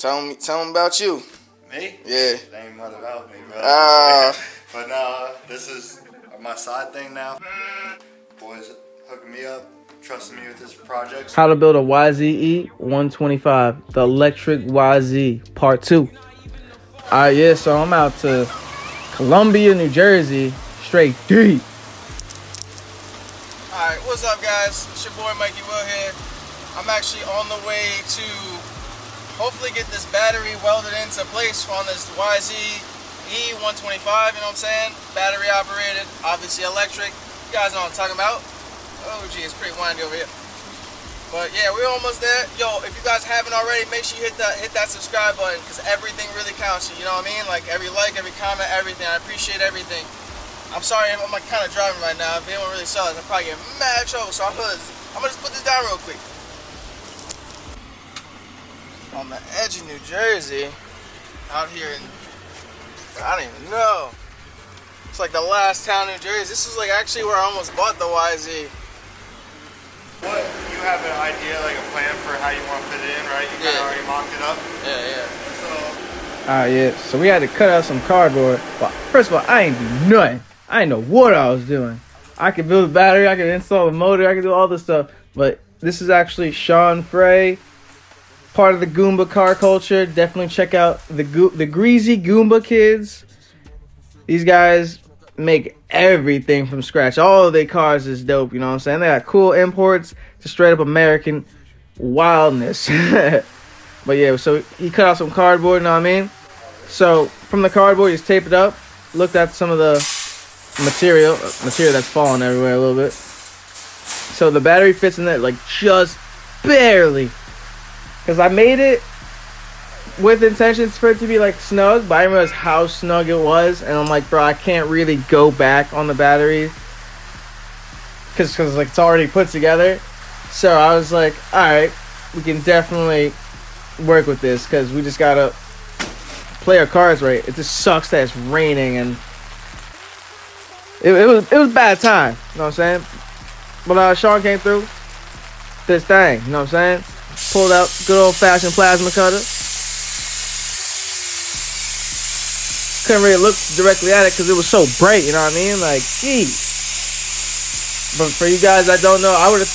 Tell them about you. Me? Yeah. They ain't much about me, bro. Ah. But no, this is my side thing now. Boys hooking me up, trusting me with this project. How to build a YZE 125, the electric YZ part 2. Alright, yeah, so I'm out to Columbia, New Jersey, straight deep. Alright, what's up, guys? It's your boy Mikey Will here. I'm actually on the way to hopefully get this battery welded into place on this YZ E125, you know what I'm saying? Battery operated, obviously electric. You guys know what I'm talking about. Oh gee, it's pretty windy over here. But yeah, we're almost there. Yo, if you guys haven't already, make sure you hit that subscribe button, because everything really counts, you know what I mean? Like every like, every comment, everything. I appreciate everything. I'm sorry, I'm like kind of driving right now. If anyone really saw this, I'm probably getting mad trouble, so I'm gonna just put this down real quick. On the edge of New Jersey, out here in, I don't even know. It's like the last town in New Jersey. This is like actually where I almost bought the YZ. What, you have an idea, like a plan for how you want to fit it in, right? You kind of already mocked it up? Yeah. So, Alright, yeah, so we had to cut out some cardboard. But first of all, I ain't do nothing. I didn't know what I was doing. I could build a battery, I could install the motor, I could do all this stuff. But this is actually Sean Frey, part of the Goomba car culture. Definitely check out the Greasy Goomba Kids. These guys make everything from scratch. All of their cars is dope, you know what I'm saying? They got cool imports to straight up American wildness. But yeah, so he cut out some cardboard, you know what I mean? So from the cardboard, he's taped it up, looked at some of the material that's falling everywhere a little bit. So the battery fits in there like just barely, because I made it with intentions for it to be like snug, but I didn't realize how snug it was, and I'm like, bro, I can't really go back on the battery because like it's already put together. So I was like, all right, we can definitely work with this, because we just gotta play our cards right. It just sucks that it's raining, and it was bad time, you know what I'm saying? But Sean came through this thing, you know what I'm saying? Pulled out good old fashioned plasma cutter. Couldn't really look directly at it because it was so bright, you know what I mean? Like, gee. But for you guys that don't know, I would have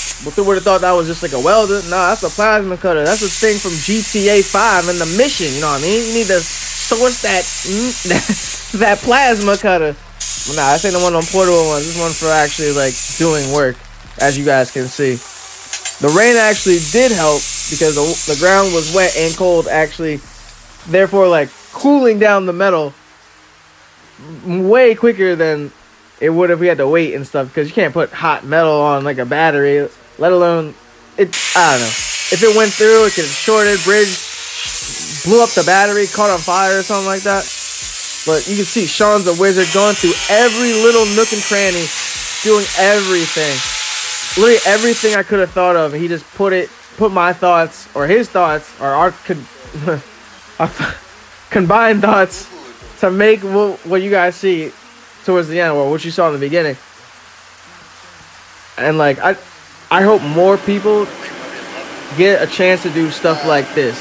thought that was just like a welder. No, that's a plasma cutter. That's a thing from GTA 5 and the mission, you know what I mean? You need to source that plasma cutter. But nah, this ain't the one on portable ones. This one for actually like doing work, as you guys can see. The rain actually did help because the ground was wet and cold, actually, therefore like cooling down the metal way quicker than it would if we had to wait and stuff, because you can't put hot metal on like a battery, let alone it. I don't know, if it went through, it could have shorted, bridge, blew up the battery, caught on fire or something like that. But you can see Sean's a wizard, going through every little nook and cranny, doing everything, literally everything I could have thought of. He just put my thoughts, or his thoughts, or our combined thoughts to make what you guys see towards the end, or what you saw in the beginning. And like, I hope more people get a chance to do stuff like this,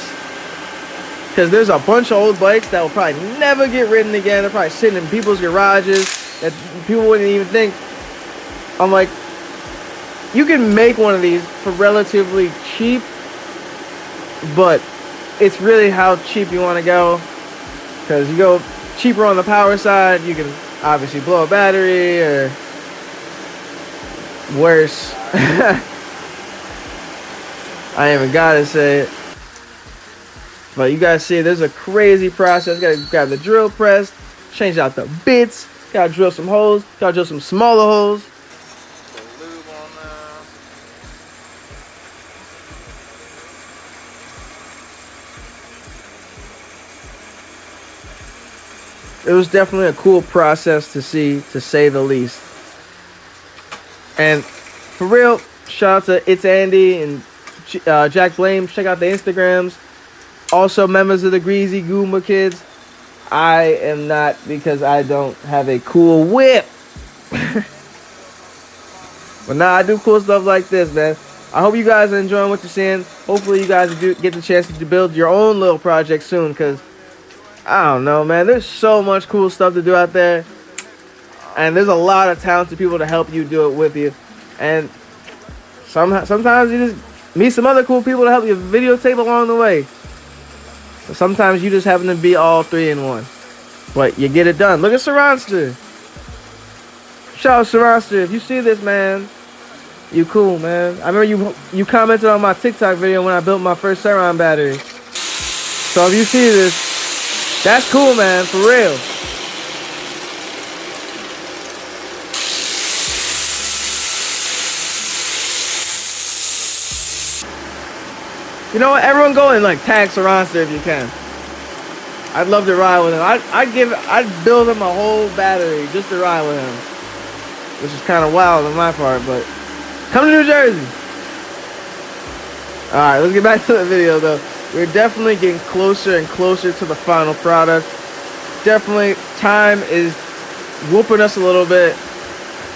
because there's a bunch of old bikes that will probably never get ridden again. They're probably sitting in people's garages that people wouldn't even think. I'm like, you can make one of these for relatively cheap, but it's really how cheap you want to go. Because you go cheaper on the power side, you can obviously blow a battery, or worse. I ain't even gotta say it. But you guys see, there's a crazy process. Gotta grab the drill press, change out the bits, gotta drill some holes, gotta drill some smaller holes. Put lube on there. It was definitely a cool process to see, to say the least. And for real, shout out to It's Andy and Jack Blame. Check out the Instagrams. Also, members of the Greasy Goomba Kids. I am not, because I don't have a cool whip. But nah, I do cool stuff like this, man. I hope you guys are enjoying what you're seeing. Hopefully you guys do get the chance to build your own little project soon, because I don't know, man. There's so much cool stuff to do out there. And there's a lot of talented people to help you do it with you. And sometimes you just meet some other cool people to help you videotape along the way. But sometimes you just happen to be all three in one. But you get it done. Look at Saranster. Shout out Saranster. If you see this, man, you cool, man. I remember you commented on my TikTok video when I built my first Saran battery. So if you see this, that's cool, man, for real. You know what? Everyone go and like tag Saranster if you can. I'd love to ride with him. I'd build him a whole battery just to ride with him, which is kind of wild on my part, but come to New Jersey. All right, let's get back to the video though. We're definitely getting closer and closer to the final product. Definitely, time is whooping us a little bit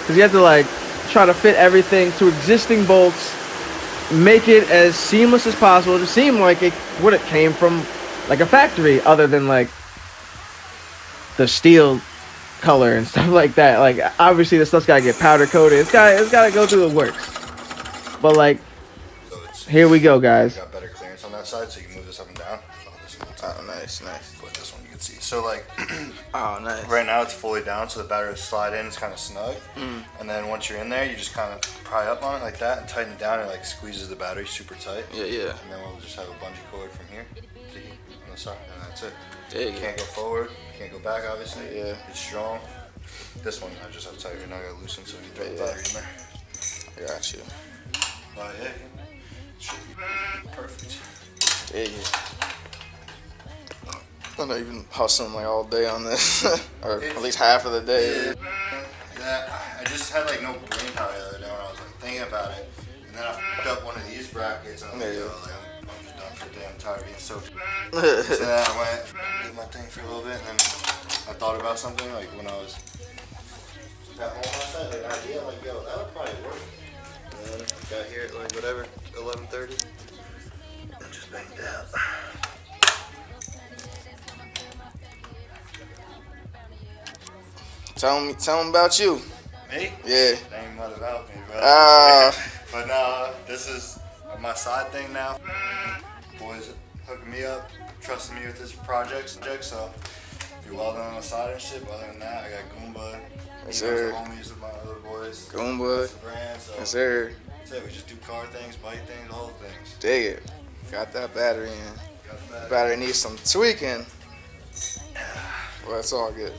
because you have to like try to fit everything to existing bolts, make it as seamless as possible to seem like it would have came from like a factory, other than like the steel color and stuff like that. Like obviously the stuff's gotta get powder coated. It's gotta go through the works. But like, So here we go, guys. got better clearance on that side, so you can move this up and down. Oh, nice. But this one you can see. So like, Oh, nice. right now it's fully down, so the battery will slide in. It's kind of snug. And then once you're in there, you just kind of pry up on it like that and tighten it down. It like squeezes the battery super tight. Yeah. And then we'll just have a bungee cord from here on the side, and that's it. There you Can't go forward, can't go back, obviously. Yeah. It's strong. This one I just have to tighten. I gotta loosen so we can throw the battery in there. I got you. But yeah, should be perfect. There you go. I'm not even hustling like all day on this, or at least half of the day. Yeah, I just had like no brain power the other day when I was like thinking about it, and then I fucked up one of these brackets, and I was like, yo, like, I'm just done for the day. I'm tired of being so. So then I went, did my thing for a little bit, and then I thought about something like when I was at home last night, like an idea, like yo, that would probably work. And then got here at like whatever, 11:30, and just banged out. Tell them about you. Me? Yeah. That ain't much about me, bro. Ah. But no, this is my side thing now. Boys hooking me up, trusting me with this project. So do welding on the side and shit. But other than that, I got Goomba. Yes, sir. Homies with my other boys. Goomba. That's the brand. So Yes, sir. that's it. We just do car things, bike things, all the things. Dig it. Got that battery in. Got the Battery needs some tweaking. Well, it's all good.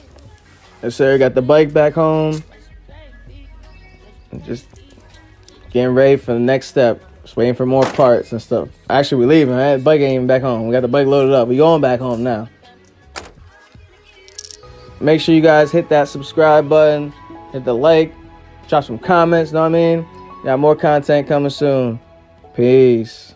Yes, sir. Got the bike back home. And just getting ready for the next step. Just waiting for more parts and stuff. Actually, we leaving. Right? The bike ain't even back home. We got the bike loaded up. We going back home now. Make sure you guys hit that subscribe button. Hit the like. Drop some comments. Know what I mean? Got more content coming soon. Peace.